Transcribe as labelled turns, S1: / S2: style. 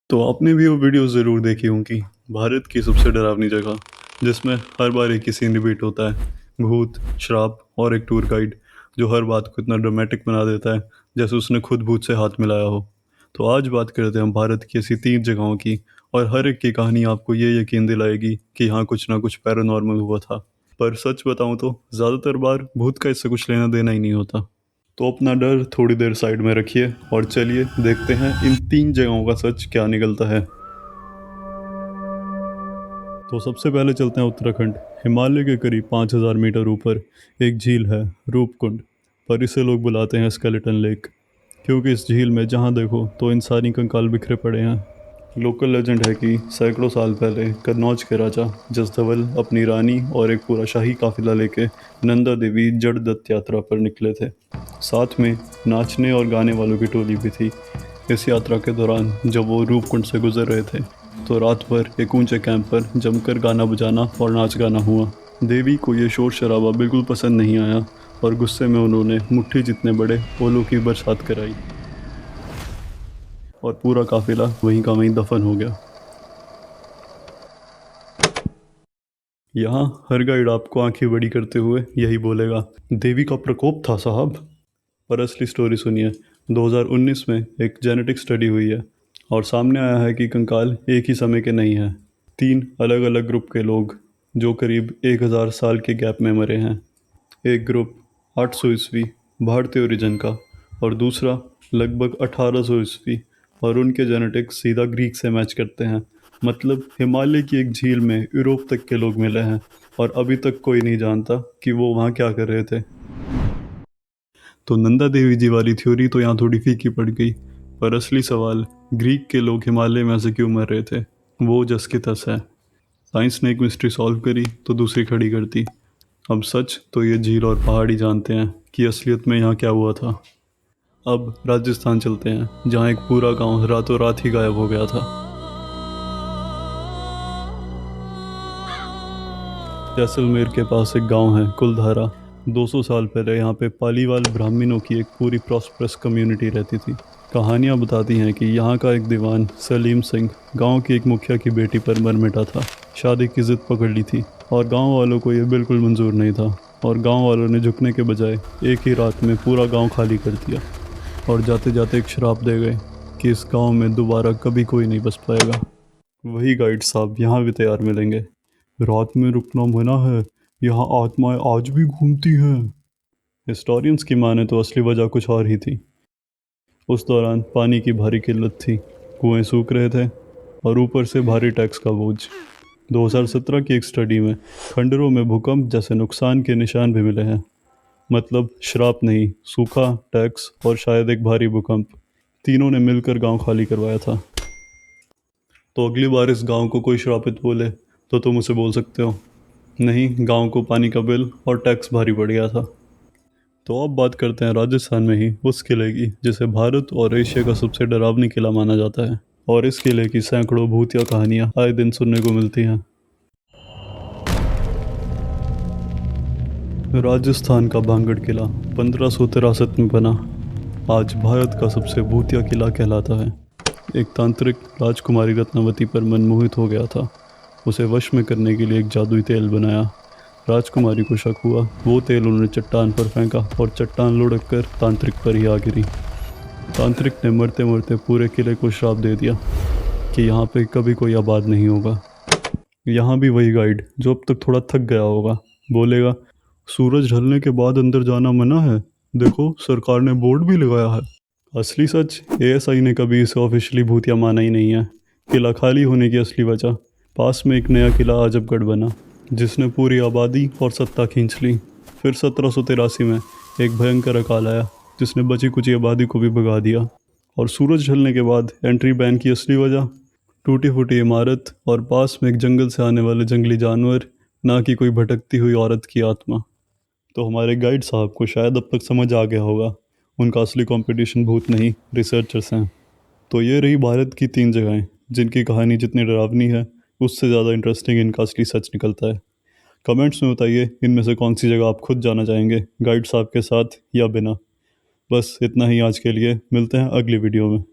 S1: तो आपने भी वो वीडियो ज़रूर देखी होंगी, भारत की सबसे डरावनी जगह, जिसमें हर बार एक ही सीन रिपीट होता है। भूत, श्राप और एक टूर गाइड जो हर बात को इतना ड्रामेटिक बना देता है जैसे उसने खुद भूत से हाथ मिलाया हो। तो आज बात करते हैं भारत की ऐसी 3 जगहों की, और हर एक की कहानी आपको ये यकीन दिलाएगी कि यहाँ कुछ ना कुछ पैरानॉर्मल हुआ था। पर सच बताऊँ तो ज़्यादातर बार भूत का इससे कुछ लेना देना ही नहीं होता। तो अपना डर थोड़ी देर साइड में रखिए और चलिए देखते हैं इन 3 जगहों का सच क्या निकलता है। तो सबसे पहले चलते हैं उत्तराखंड। हिमालय के करीब 5000 मीटर ऊपर एक झील है, रूपकुंड। पर इसे लोग बुलाते हैं स्केलेटन लेक, क्योंकि इस झील में जहाँ देखो तो इंसानी कंकाल बिखरे पड़े हैं। लोकल लेजेंड है कि सैकड़ों साल पहले कन्नौज के राजा जसधवल अपनी रानी और एक पूरा शाही काफिला लेके नंदा देवी जड़दत्त यात्रा पर निकले थे। साथ में नाचने और गाने वालों की टोली भी थी। इस यात्रा के दौरान जब वो रूपकुंड से गुजर रहे थे तो रात भर एक ऊंचे कैंप पर जमकर गाना बजाना और नाच गाना हुआ। देवी को ये शोर शराबा बिल्कुल पसंद नहीं आया और गुस्से में उन्होंने मुट्ठी जितने बड़े ओलों की बरसात कराई और पूरा काफिला वहीं का वहीं दफन हो गया। यहाँ हर गाइड आपको आंखें बड़ी करते हुए यही बोलेगा, देवी का प्रकोप था साहब। पर असली स्टोरी सुनिए। 2019 में एक जेनेटिक स्टडी हुई है और सामने आया है कि कंकाल एक ही समय के नहीं हैं। 3 अलग अलग ग्रुप के लोग जो करीब 1000 साल के गैप में मरे हैं। एक ग्रुप 800 ईस्वी भारतीय ओरिजिन का और दूसरा लगभग 1800 ईस्वी, और उनके जेनेटिक्स सीधा ग्रीक से मैच करते हैं। मतलब हिमालय की एक झील में यूरोप तक के लोग मिले हैं और अभी तक कोई नहीं जानता कि वो वहाँ क्या कर रहे थे। तो नंदा देवी जी वाली थ्योरी तो यहाँ थोड़ी फीकी पड़ गई, पर असली सवाल ग्रीक के लोग हिमालय में ऐसे क्यों मर रहे थे, वो जस की तस है। साइंस ने एक मिस्ट्री सॉल्व करी तो दूसरी खड़ी कर दी। अब सच तो ये झील और पहाड़ी जानते हैं कि असलियत में यहाँ क्या हुआ था। अब राजस्थान चलते हैं, जहाँ एक पूरा गांव रातों रात ही गायब हो गया था। जैसलमेर के पास एक गांव है कुलधारा। 200 साल पहले यहाँ पे पालीवाल ब्राह्मणों की एक पूरी प्रॉस्परस कम्युनिटी रहती थी। कहानियाँ बताती हैं कि यहाँ का एक दीवान सलीम सिंह गांव की एक मुखिया की बेटी पर मर मिटा था। शादी की जिद पकड़ ली थी और गांव वालों को ये बिल्कुल मंजूर नहीं था, और गांव वालों ने झुकने के बजाय एक ही रात में पूरा गांव खाली कर दिया और जाते जाते एक श्राप दे गए कि इस गांव में दोबारा कभी कोई नहीं बस पाएगा। वही गाइड साहब यहाँ भी तैयार मिलेंगे। रात में रुकना मना है, यहाँ आत्माएं आज भी घूमती हैं। हिस्टोरियंस की माने तो असली वजह कुछ और ही थी। उस दौरान पानी की भारी किल्लत थी, कुएं सूख रहे थे और ऊपर से भारी टैक्स का बोझ। 2017 की एक स्टडी में खंडरों में भूकंप जैसे नुकसान के निशान भी मिले हैं। मतलब श्राप नहीं, सूखा, टैक्स और शायद एक भारी भूकंप, तीनों ने मिलकर गांव खाली करवाया था। तो अगली बार इस गांव को कोई श्रापित बोले तो तुम उसे बोल सकते हो, नहीं गांव को पानी का बिल और टैक्स भारी पड़ गया था। तो अब बात करते हैं राजस्थान में ही उस किले की जिसे भारत और एशिया का सबसे डरावनी किला माना जाता है, और इस किले की सैकड़ों भूतिया कहानियां आए दिन सुनने को मिलती हैं। राजस्थान का भांगड़ किला 1563 में बना, आज भारत का सबसे भूतिया किला कहलाता है। एक तांत्रिक राजकुमारी रत्नावती पर मनमोहित हो गया था। उसे वश में करने के लिए एक जादुई तेल बनाया। राजकुमारी को शक हुआ, वो तेल उन्होंने चट्टान पर फेंका और चट्टान लुढ़क कर तांत्रिक पर ही आ गिरी। तांत्रिक ने मरते मरते पूरे किले को श्राप दे दिया कि यहाँ पे कभी कोई आबाद नहीं होगा। यहाँ भी वही गाइड जो अब तक थोड़ा थक गया होगा बोलेगा, सूरज ढलने के बाद अंदर जाना मना है, देखो सरकार ने बोर्ड भी लगाया है। असली सच, एएसआई ने कभी इसे ऑफिशियली भूतिया माना ही नहीं है। किला खाली होने की असली वजह, पास में एक नया किला आजमगढ़ बना जिसने पूरी आबादी और सत्ता खींच ली। फिर 1783 में एक भयंकर अकाल आया जिसने बची कुची आबादी को भी भगा दिया। और सूरज ढलने के बाद एंट्री बैन की असली वजह, टूटी फूटी इमारत और पास में एक जंगल से आने वाले जंगली जानवर, ना कि कोई भटकती हुई औरत की आत्मा। तो हमारे गाइड साहब को शायद अब तक समझ आ गया होगा, उनका असली कंपटीशन भूत नहीं रिसर्चर्स हैं। तो ये रही भारत की 3 जगहें जिनकी कहानी जितनी डरावनी है उससे ज़्यादा इंटरेस्टिंग इनका असली सच निकलता है। कमेंट्स में बताइए इनमें से कौन सी जगह आप खुद जाना चाहेंगे, गाइड साहब के साथ या बिना। बस इतना ही आज के लिए, मिलते हैं अगली वीडियो में।